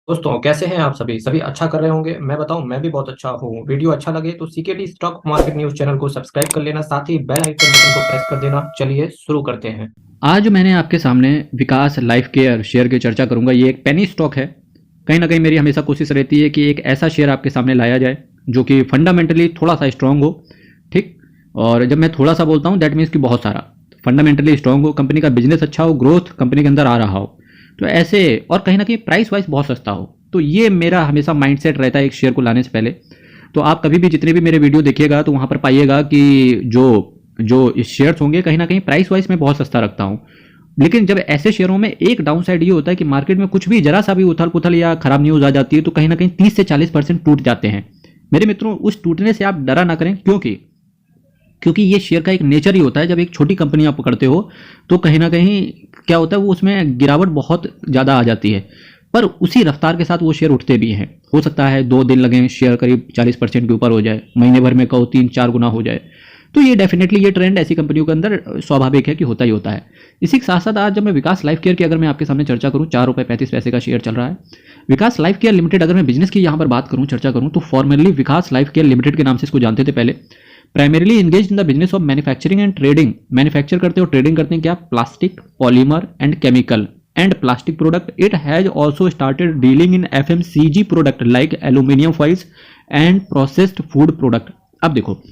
दोस्तों कैसे हैं आप सभी सभी अच्छा कर रहे होंगे। मैं बताऊं, मैं भी बहुत अच्छा हूँ। वीडियो अच्छा लगे तो CKD stock market news channel को सब्सक्राइब कर लेना, साथ ही बेल आइकन बटन को प्रेस कर देना। चलिए शुरू करते हैं। आज मैंने आपके सामने विकास लाइफ केयर शेयर की चर्चा करूंगा। ये एक पेनी स्टॉक है। कहीं ना कहीं मेरी हमेशा कोशिश रहती है कि एक ऐसा शेयर आपके सामने लाया जाए जो कि फंडामेंटली थोड़ा सा स्ट्रांग हो। ठीक। और जब मैं थोड़ा सा बोलता हूँ दैट मीन्स कि बहुत सारा फंडामेंटली स्ट्रांग हो, कंपनी का बिजनेस अच्छा हो, ग्रोथ कंपनी के अंदर आ रहा हो, तो ऐसे, और कहीं ना कहीं प्राइस वाइज बहुत सस्ता हो। तो ये मेरा हमेशा माइंडसेट रहता है एक शेयर को लाने से पहले। तो आप कभी भी जितने भी मेरे वीडियो देखिएगा तो वहाँ पर पाइएगा कि जो जो शेयर्स होंगे कहीं ना कहीं प्राइस वाइज में बहुत सस्ता रखता हूँ। लेकिन जब ऐसे शेयरों में एक डाउन साइड ये होता है कि मार्केट में कुछ भी जरा सा भी उथल पुथल या खराब न्यूज आ जाती है तो कहीं ना कहीं 30 से 40% टूट जाते हैं। मेरे मित्रों, उस टूटने से आप डरा ना करें, क्योंकि क्योंकि ये शेयर का एक नेचर ही होता है। जब एक छोटी कंपनी आप पकड़ते हो तो कहीं ना कहीं क्या होता है, वो उसमें गिरावट बहुत ज़्यादा आ जाती है, पर उसी रफ्तार के साथ वो शेयर उठते भी हैं। हो सकता है 2 दिन लगे, शेयर करीब 40% के ऊपर हो जाए, महीने भर में कहो 3-4 गुना हो जाए। तो ये डेफिनेटली ये ट्रेंड ऐसी कंपनियों के अंदर स्वाभाविक है कि होता ही होता है। इसी के साथ साथ आज जब मैं विकास लाइफ केयर की अगर मैं आपके सामने चर्चा करूं, 4 रुपये 35 पैसे का शेयर चल रहा है। विकास लाइफ केयर लिमिटेड, अगर मैं बिजनेस की यहाँ पर बात करूं, चर्चा करूं, तो फॉर्मली विकास लाइफ केयर लिमिटेड के नाम से इसको जानते थे पहले। Primarily engage in the business of manufacturing and trading. Manufacture करते हो, ट्रेडिंग करते हैं क्या? Plastic, polymer and chemical and plastic product. It has also started dealing in FMCG product like aluminium foils and processed food product. अब देखो,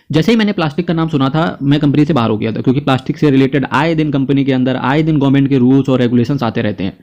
जैसे ही मैंने plastic का नाम सुना था मैं कंपनी से बाहर हो गया था, क्योंकि प्लास्टिक से रिलेटेड आए दिन कंपनी के अंदर आए दिन गवर्नमेंट के रूल्स और रेगुलेशंस आते रहते हैं।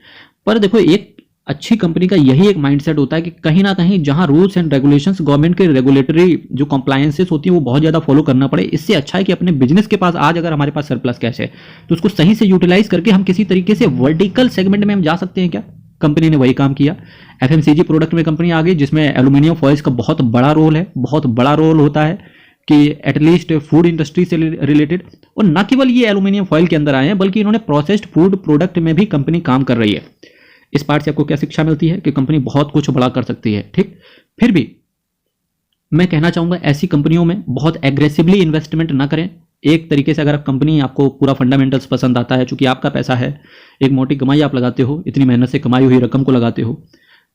पर देखो, एक अच्छी कंपनी का यही एक माइंडसेट होता है कि कहीं ना कहीं जहां रूल्स एंड रेगुलेशंस, गवर्नमेंट के रेगुलेटरी जो कंप्लायंसेस होती है वो बहुत ज़्यादा फॉलो करना पड़े। इससे अच्छा है कि अपने बिजनेस के पास आज अगर हमारे पास सरप्लस कैश है तो उसको सही से यूटिलाइज करके हम किसी तरीके से वर्टिकल सेगमेंट में हम जा सकते हैं क्या? कंपनी ने वही काम किया। एफएमसीजी प्रोडक्ट में कंपनी आ गई, जिसमें एल्यूमिनियम फॉइल्स का बहुत बड़ा रोल है, बहुत बड़ा रोल होता है कि एटलीस्ट फूड इंडस्ट्री से रिलेटेड। और न केवल ये एल्यूमिनियम फॉइल के अंदर आए हैं, बल्कि इन्होंने प्रोसेस्ड फूड प्रोडक्ट में भी कंपनी काम कर रही है। इस पार्ट से आपको क्या शिक्षा मिलती है कि कंपनी बहुत कुछ बड़ा कर सकती है। ठीक। फिर भी मैं कहना चाहूंगा ऐसी कंपनियों में बहुत एग्रेसिवली इन्वेस्टमेंट ना करें। एक तरीके से अगर आप कंपनी, आपको पूरा फंडामेंटल्स पसंद आता है, चूंकि आपका पैसा है, एक मोटी कमाई आप लगाते हो, इतनी मेहनत से कमाई हुई रकम को लगाते हो,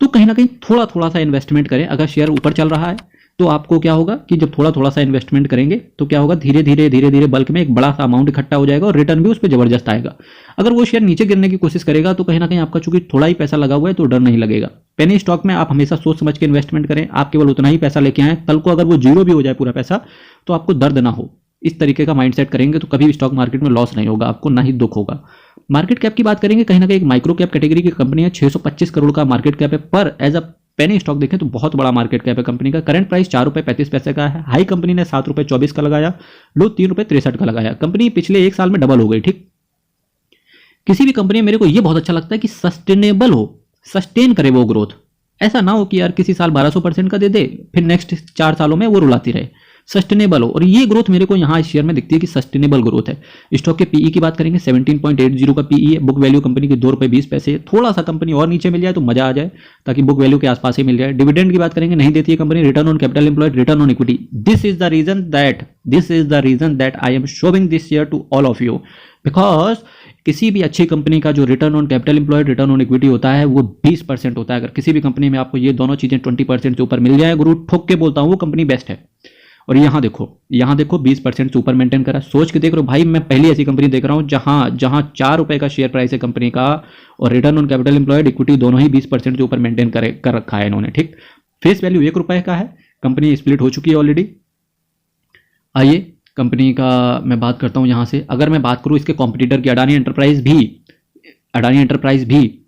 तो कहीं ना कहीं थोड़ा थोड़ा सा इन्वेस्टमेंट करें। अगर शेयर ऊपर चल रहा है तो आपको क्या होगा कि जब थोड़ा थोड़ा सा इन्वेस्टमेंट करेंगे तो क्या होगा, धीरे धीरे धीरे धीरे बल्क में एक बड़ा सा अमाउंट इकट्ठा हो जाएगा और रिटर्न भी उस पर जबरदस्त आएगा। अगर वो शेयर नीचे गिरने की कोशिश करेगा तो कहीं ना कहीं आपका चूंकि थोड़ा ही पैसा लगा हुआ है तो डर नहीं लगेगा। पेनी स्टॉक में आप हमेशा सोच समझ के इन्वेस्टमेंट करें। आप केवल उतना ही पैसा लेके आए, कल को अगर वो जीरो भी हो जाए पूरा पैसा तो आपको दर्द ना हो। इस तरीके का माइंडसेट करेंगे तो कभी भी स्टॉक मार्केट में लॉस नहीं होगा आपको, ना ही दुख होगा। मार्केट कैप की बात करेंगे, कहीं ना कहीं एक माइक्रो कैप कैटेगरी की कंपनी है। 625 करोड़ का मार्केट कैप है, पर एज अ पेनी स्टॉक देखें तो बहुत बड़ा मार्केट कैप है कंपनी का। करंट प्राइस 4 रुपये 35 पैसे का है। हाई कंपनी ने 7 रुपये 24 का लगाया, लो 3 रुपये 63 का लगाया। कंपनी पिछले एक साल में डबल हो गई। ठीक। किसी भी कंपनी में मेरे को ये बहुत अच्छा लगता है कि सस्टेनेबल हो, सस्टेन करे वो ग्रोथ। ऐसा ना हो कि यार किसी साल 1200% का दे दे, फिर नेक्स्ट 4 सालों में वो रुलाती रहे। सस्टेनेबल हो, और ये ग्रोथ मेरे को यहाँ इस शेयर में दिखती है कि सस्टेनेबल ग्रोथ है। स्टॉक के पीई की बात करेंगे, 17.80 का पीई है। बुक वैल्यू कंपनी की 2 रुपये 20 पैसे। थोड़ा सा कंपनी और नीचे मिल जाए तो मजा आ जाए, ताकि बुक वैल्यू के आसपास ही मिल जाए। डिविडेंड की बात करेंगे, नहीं देती है company. Return on capital employed, return on equity, this is the reason that I am showing this share to all of you, because किसी भी अच्छी कंपनी का जो return on capital employed, return on equity होता है वो 20% होता है। अगर किसी भी कंपनी में आपको ये दोनों चीजें 20% से ऊपर मिल जाए, गुरु ठोक के बोलता हूं वो कंपनी बेस्ट है। और यहाँ देखो 20% से ऊपर मेंटेन करा। सोच के देख रहे हो भाई, मैं पहली ऐसी कंपनी देख रहा हूँ जहां जहां 4 रुपए का शेयर प्राइस है कंपनी का, और return on capital employed, equity दोनों ही 20% से ऊपर मेंटेन कर रखा है इन्होंने। ठीक। फेस वैल्यू 1 रुपए का है। कंपनी स्प्लिट हो चुकी है ऑलरेडी। आइए कंपनी का मैं बात करता हूं यहां से। अगर मैं बात करूं इसके कॉम्पिटिटर की, अडानी एंटरप्राइज भी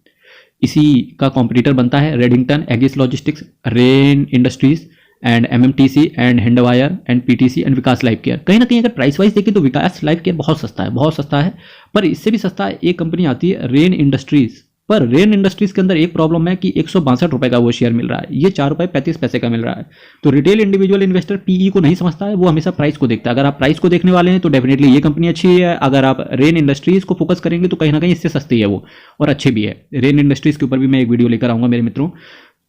इसी का कॉम्पिटिटर बनता है। Redington, Aegis logistics, Rain industries and MMTC and Hindware and PTC and Vikas life care. कहीं ना कहीं अगर प्राइस वाइज देखें तो विकास लाइफ केयर बहुत सस्ता है, बहुत सस्ता है। पर इससे भी सस्ता एक कंपनी आती है रेन इंडस्ट्रीज। पर रेन इंडस्ट्रीज के अंदर एक प्रॉब्लम है कि 162 रुपए का वो शेयर मिल रहा है, ये 4 रुपये 35 पैसे का मिल रहा है। तो रिटेल इंडिविजुअल इन्वेस्टर पीई को नहीं समझता है, वो हमेशा प्राइस को देखता है। अगर आप प्राइस को देखने वाले हैं तो डेफिनेटली ये कंपनी अच्छी है। अगर आप रेन इंडस्ट्रीज को फोकस करेंगे तो कहीं ना कहीं इससे सस्ती है वो, और अच्छी भी है। रेन इंडस्ट्रीज के ऊपर भी मैं एक वीडियो लेकर आऊंगा मेरे मित्रों।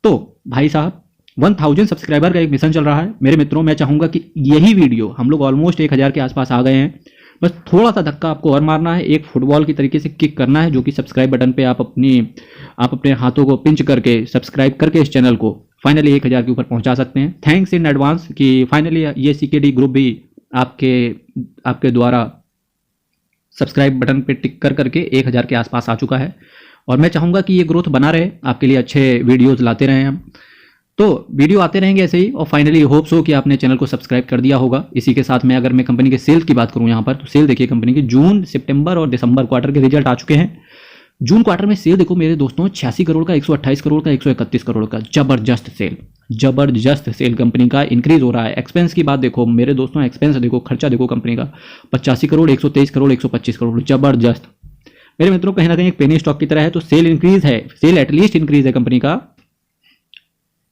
तो भाई साहब, 1000 सब्सक्राइबर का एक मिशन चल रहा है मेरे मित्रों। मैं चाहूंगा कि यही वीडियो, हम लोग ऑलमोस्ट 1000 के आसपास आ गए हैं, बस थोड़ा सा धक्का आपको और मारना है, एक फुटबॉल की तरीके से किक करना है, जो कि सब्सक्राइब बटन पे आप अपने हाथों को पिंच करके सब्सक्राइब करके इस चैनल को फाइनली 1000 के ऊपर पहुंचा सकते हैं। थैंक्स इन एडवांस कि फाइनली ये सीकेडी ग्रुप भी आपके द्वारा सब्सक्राइब बटन पे टिक करके 1000 के आसपास आ चुका है, और मैं चाहूँगा कि ये ग्रोथ बना रहे, आपके लिए अच्छे वीडियोज़ लाते रहें हम। तो वीडियो आते रहेंगे ऐसे ही, और फाइनली होप्स हो कि आपने चैनल को सब्सक्राइब कर दिया होगा। इसी के साथ में अगर मैं कंपनी के सेल की बात करूं यहाँ पर, तो सेल देखिए कंपनी की जून, सितंबर और दिसंबर क्वार्टर के रिजल्ट आ चुके हैं। जून क्वार्टर में सेल देखो मेरे दोस्तों 86 करोड़ का, 128 करोड़ का, 131 करोड़ का, जबरदस्त सेल कंपनी का इंक्रीज हो रहा है। एक्सपेंस की बात देखो मेरे दोस्तों, एक्सपेंस देखो, खर्चा देखो कंपनी का 85 करोड़, 123 करोड़, 125 करोड़, जबरदस्त मेरे मित्रों। कहीं ना कहीं एक पेनी स्टॉक की तरह है, तो सेल इंक्रीज है, सेल एटलीस्ट इंक्रीज है कंपनी का।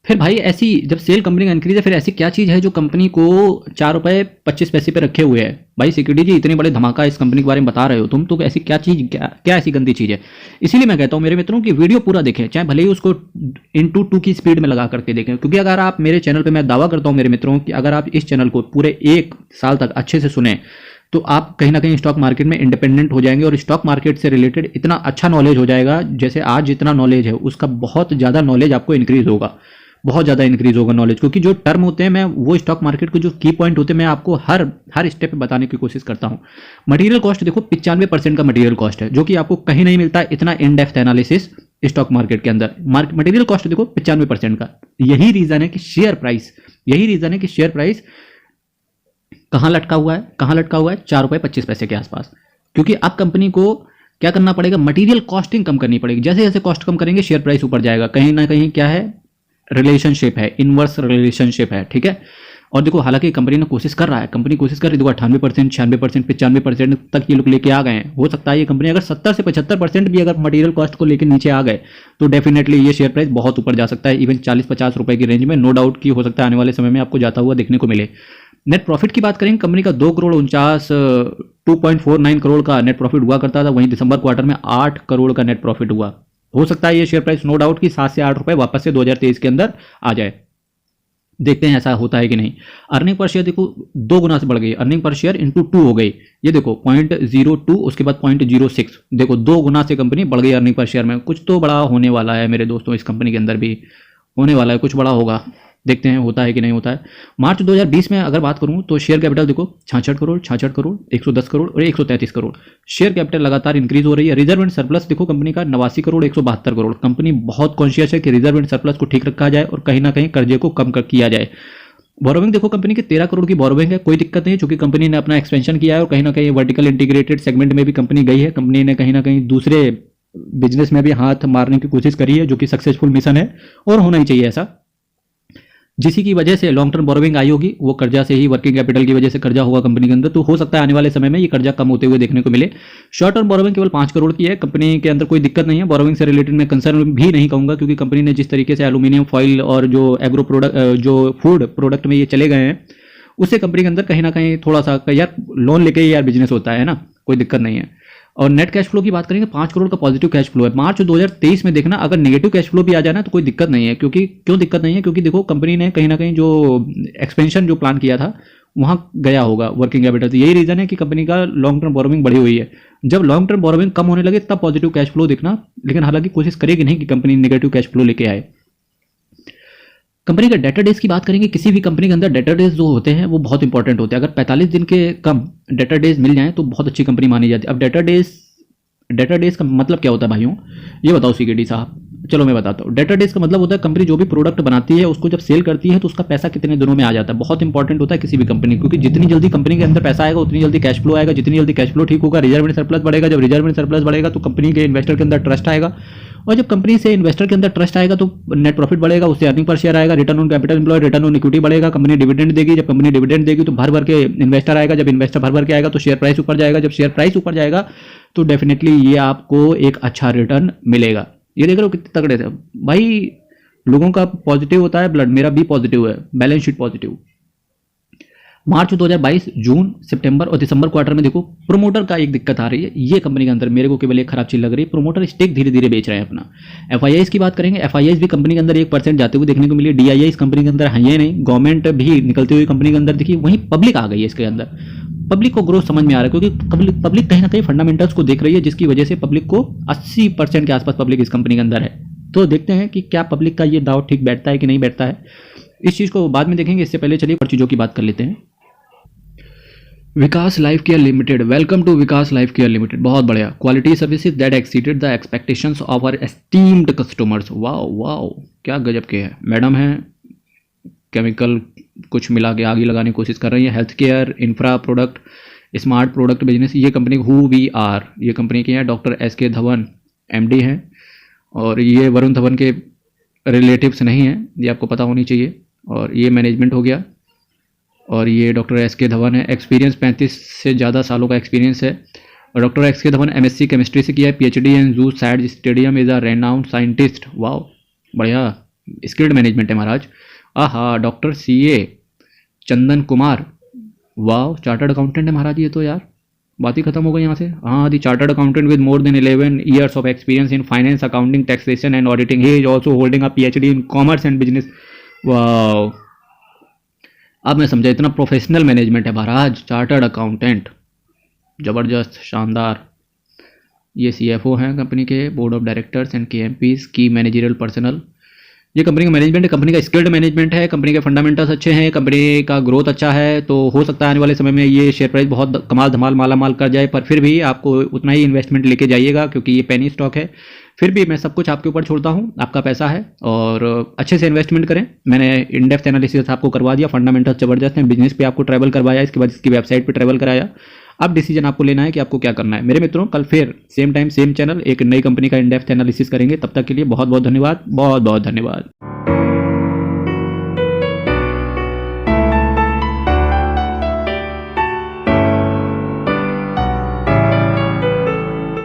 फिर भाई ऐसी जब सेल कंपनी का इंक्रीज है, फिर ऐसी क्या चीज़ है जो कंपनी को 4 रुपये 25 पैसे पे रखे हुए है? भाई सिक्योरिटी जी, इतनी बड़े धमाका इस कंपनी के बारे में बता रहे हो तुम, तो ऐसी क्या चीज़, क्या ऐसी गंदी चीज़ है? इसीलिए मैं कहता हूँ मेरे मित्रों की वीडियो पूरा देखें, चाहे भले ही उसको into 2 की स्पीड में लगा करके देखें, क्योंकि अगर आप मेरे चैनल पर, मैं दावा करता हूँ मेरे मित्रों कि अगर आप इस चैनल को पूरे 1 साल तक अच्छे से सुने, तो आप कहीं ना कहीं स्टॉक मार्केट में इंडिपेंडेंट हो जाएंगे, और स्टॉक मार्केट से रिलेटेड इतना अच्छा नॉलेज हो जाएगा, जैसे आज जितना नॉलेज है उसका बहुत ज़्यादा नॉलेज आपको इंक्रीज होगा, बहुत ज़्यादा इंक्रीज होगा नॉलेज। क्योंकि जो टर्म होते हैं, मैं वो स्टॉक मार्केट के जो की पॉइंट होते हैं, मैं आपको हर स्टेप पे बताने की कोशिश करता हूँ। मटेरियल कॉस्ट देखो 95% का मटेरियल कॉस्ट है, जो कि आपको कहीं नहीं मिलता इतना in depth analysis stock market के अंदर। मटेरियल कॉस्ट देखो 95% का। यही रीज़न है कि शेयर प्राइस कहाँ लटका हुआ है, 4 रुपये 25 पैसे के आसपास। क्योंकि अब कंपनी को क्या करना पड़ेगा, मटेरियल कॉस्टिंग कम करनी पड़ेगी। जैसे जैसे कॉस्ट कम करेंगे शेयर प्राइस ऊपर जाएगा। कहीं ना कहीं क्या है, रिलेशनशिप है, इनवर्स रिलेशनशिप है, ठीक है। और देखो हालांकि कंपनी ने कोशिश कर रहा है, देखो 98%, 96%, 95% तक ये लोग लेके आ गए हैं। हो सकता है ये कंपनी अगर 70 से 75% भी अगर मटेरियल कॉस्ट को लेकर नीचे आ गए, तो डेफिनेटली ये शेयर प्राइस बहुत ऊपर जा सकता है, इवन 40-50 रुपए की रेंज में। नो डाउट की हो सकता है आने वाले समय में आपको जाता हुआ देखने को मिले। नेट प्रॉफिट की बात करेंगे, कंपनी का 2.49 करोड़ का नेट प्रॉफिट हुआ करता था, वहीं दिसंबर क्वार्टर में 8 करोड़ का नेट प्रॉफिट हुआ। हो सकता है ये शेयर प्राइस नो डाउट की 7 से 8 रुपए वापस से 2023 के अंदर आ जाए। देखते हैं ऐसा होता है कि नहीं। अर्निंग पर शेयर देखो 2 गुना से बढ़ गई, अर्निंग पर शेयर इंटू 2 हो गई। ये देखो 0.02, उसके बाद 0.06, देखो 2 गुना से कंपनी बढ़ गई अर्निंग पर शेयर में। कुछ तो बड़ा होने वाला है मेरे दोस्तों, इस कंपनी के अंदर भी होने वाला है, कुछ बड़ा होगा। देखते हैं होता है कि नहीं होता है। मार्च 2020 में अगर बात करूं तो शेयर कैपिटल देखो 66 करोड़, 110 करोड़ और 133 करोड़। शेयर कैपिटल लगातार इंक्रीज हो रही है। रिजर्व एंड सरप्लस देखो कंपनी का 89 करोड़, 172 करोड़। कंपनी बहुत कॉन्शियस है कि रिजर्व एंड सरप्लस को ठीक रखा जाए और कहीं ना कहीं कर्जे को कम किया जाए। बोरोविंग देखो कंपनी के 13 करोड़ की बोरोविंग है, कोई दिक्कत नहीं, क्योंकि कंपनी ने अपना एक्सपेंशन किया है और कहीं ना कहीं वर्टिकल इंटीग्रेटेड सेगमेंट में भी कंपनी गई है। कंपनी ने कहीं ना कहीं दूसरे बिजनेस में भी हाथ मारने की कोशिश करी है, जो कि सक्सेसफुल मिशन है और होना ही चाहिए ऐसा। जिसी की वजह से लॉन्ग टर्म बोरोविंग आई होगी, वो कर्जा से ही, वर्किंग कैपिटल की वजह से कर्जा होगा कंपनी के अंदर। तो हो सकता है आने वाले समय में ये कर्जा कम होते हुए देखने को मिले। शॉर्ट टर्म बोरोविंग केवल 5 करोड़ की है, कंपनी के अंदर कोई दिक्कत नहीं है। बोरोविंग से रिलेटेड मैं कंसर्न भी नहीं कहूंगा, क्योंकि कंपनी ने जिस तरीके से एल्यूमिनियम फॉइल और जो एग्रो प्रोडक्ट, जो फूड प्रोडक्ट में ये चले गए हैं, उससे कंपनी के अंदर कहीं ना कहीं थोड़ा सा यार लोन लेके यार बिजनेस होता है ना, कोई दिक्कत नहीं है। और नेट कैश फ्लो की बात करेंगे, 5 करोड़ का पॉजिटिव कैश फ्लो है। मार्च 2023 में देखना, अगर नेगेटिव कैश फ्लो भी आ जाए ना तो कोई दिक्कत नहीं है। क्यों दिक्कत नहीं है? क्योंकि देखो कंपनी ने कहीं ना कहीं जो एक्सपेंशन जो प्लान किया था वहां गया होगा वर्किंग कैपिटल से। यही रीजन है कि कंपनी का लॉन्ग टर्म बोरोविंग बढ़ी हुई है। जब लॉन्ग टर्म बोरोविंग कम होने लगे तब पॉजिटिव कैश फ्लो दिखना, लेकिन हालांकि कोशिश करेगी नहीं कि कंपनी नेगेटिव कैश फ्लो लेके आए। कंपनी का डेटर डेज की बात करेंगे, किसी भी कंपनी के अंदर डेटर डेज जो होते हैं वो बहुत इंपॉर्टेंट होते हैं। अगर 45 दिन के कम डेटर डेज मिल जाए तो बहुत अच्छी कंपनी मानी जाती है। अब डेटर डेज का मतलब क्या होता है भाइयों, ये बताओ सीकेडी साहब। चलो मैं बताता हूँ। डेटर डेज का मतलब होता है कंपनी जो भी प्रोडक्ट बनाती है उसको जब सेल करती है तो उसका पैसा कितने दिनों में आ जाता है। बहुत इंपॉर्टेंट होता है किसी भी कंपनी, क्योंकि जितनी जल्दी कंपनी के अंदर पैसा आएगा उतनी जल्दी कैश फ्लो आएगा, जितनी जल्दी कैश फ्लो ठीक होगा रिजर्व एंड सरप्लस बढ़ेगा। जब रिजर्व एंड सरप्लस बढ़ेगा तो कंपनी के इन्वेस्टर के अंदर ट्रस्ट आएगा, और जब कंपनी से इन्वेस्टर के अंदर ट्रस्ट आएगा तो नेट प्रॉफिट बढ़ेगा, उससे अर्निंग पर शेयर आएगा, return on capital employ, return on equity बढ़ेगा, कंपनी डिविडेंड देगी। जब कंपनी डिविडेंड देगी तो भर भर के इन्वेस्टर आएगा, जब इन्वेस्टर भर भर के आएगा तो शेयर प्राइस ऊपर जाएगा, जब शेयर प्राइस ऊपर जाएगा तो डेफिनेटली ये आपको एक अच्छा रिटर्न मिलेगा। ये देख रहे हो कितने तगड़े थे भाई। लोगों का पॉजिटिव होता है ब्लड, मेरा भी पॉजिटिव है, बैलेंस शीट पॉजिटिव। मार्च 2022, जून, सितंबर और दिसंबर क्वार्टर में देखो प्रोमोटर का एक दिक्कत आ रही है। ये कंपनी के अंदर मेरे को केवल एक खराब चीज लग रही है, प्रोमोटर स्टेक धीरे धीरे बेच रहे हैं अपना। एफआईआईस की बात करेंगे, एफआईआईस भी कंपनी के अंदर 1% जाते हुए देखने को मिली। डीआईआईस कंपनी के अंदर है ही नहीं, गवर्नमेंट भी निकलते हुए कंपनी के अंदर दिखी। वहीं पब्लिक आ गई है इसके अंदर। पब्लिक को ग्रोथ समझ में आ रहा है, क्योंकि पब्लिक कहीं ना कहीं फंडामेंटल्स को देख रही है, जिसकी वजह से पब्लिक को 80% के आसपास पब्लिक इस कंपनी के अंदर है। तो देखते हैं कि क्या पब्लिक का ये दाव ठीक बैठता है कि नहीं बैठता है। इस चीज़ को बाद में देखेंगे, इससे पहले चलिए और चीज़ों की बात कर लेते हैं। Vikas life care limited, welcome to Vikas life care limited. बहुत बढ़िया, quality services that exceeded the expectations of our esteemed customers. Wow wow, क्या गजब के है। मैडम हैं, केमिकल कुछ मिला के आगे लगाने की कोशिश कर रही है। Health care, infra product, smart product business, ये कंपनी हु वी आर, ये कंपनी की है। Doctor S K. धवन एमडी हैं, और ये वरुण धवन के रिलेटिव्स नहीं हैं, ये आपको पता होनी चाहिए। और ये मैनेजमेंट हो गया, और ये डॉक्टर एस.के. धवन है। एक्सपीरियंस 35 से ज़्यादा सालों का एक्सपीरियंस है। और doctor S K. Dhawan MSc chemistry से किया है। पीएचडी इन जू side stadium, is a renowned scientist. Wow, बढ़िया स्किल्ड मैनेजमेंट है महाराज। आहा, doctor CA Chandan Kumar, wow, chartered accountant है महाराज ये तो। यार बात ही खत्म हो गई यहाँ से। हाँ, the chartered accountant with more than 11 years of experience in finance, accounting, taxation and auditing. He is also holding a PhD in commerce and business. Wow, अब मैं समझा, इतना प्रोफेशनल मैनेजमेंट है महाराज। चार्टर्ड अकाउंटेंट, ज़बरदस्त, शानदार। ये सीएफओ हैं company के, बोर्ड ऑफ डायरेक्टर्स एंड केएमपीज, की मैनेजरियल पर्सनल। ये कंपनी का मैनेजमेंट है, कंपनी का स्किल्ड मैनेजमेंट है, कंपनी के फंडामेंटल्स अच्छे हैं, कंपनी का ग्रोथ अच्छा है। तो हो सकता है आने वाले समय में ये शेयर प्राइस बहुत कमाल धमाल माला माल कर जाए, पर फिर भी आपको उतना ही इन्वेस्टमेंट लेके जाइएगा, क्योंकि ये पेनी स्टॉक है। फिर भी मैं सब कुछ आपके ऊपर छोड़ता हूँ, आपका पैसा है, और अच्छे से इन्वेस्टमेंट करें। मैंने इन डेप्थ एनालिसिस आपको करवा दिया, फंडामेंटल्स जबरदस्त हैं। बिजनेस पे आपको ट्रैवल करवाया, इसके बाद इसकी वेबसाइट पे ट्रैवल कराया। अब डिसीजन आपको लेना है कि आपको क्या करना है। मेरे मित्रों, कल फिर सेम टाइम सेम चैनल एक नई कंपनी का इन डेप्थ एनालिसिस करेंगे। तब तक के लिए बहुत बहुत धन्यवाद, बहुत बहुत धन्यवाद।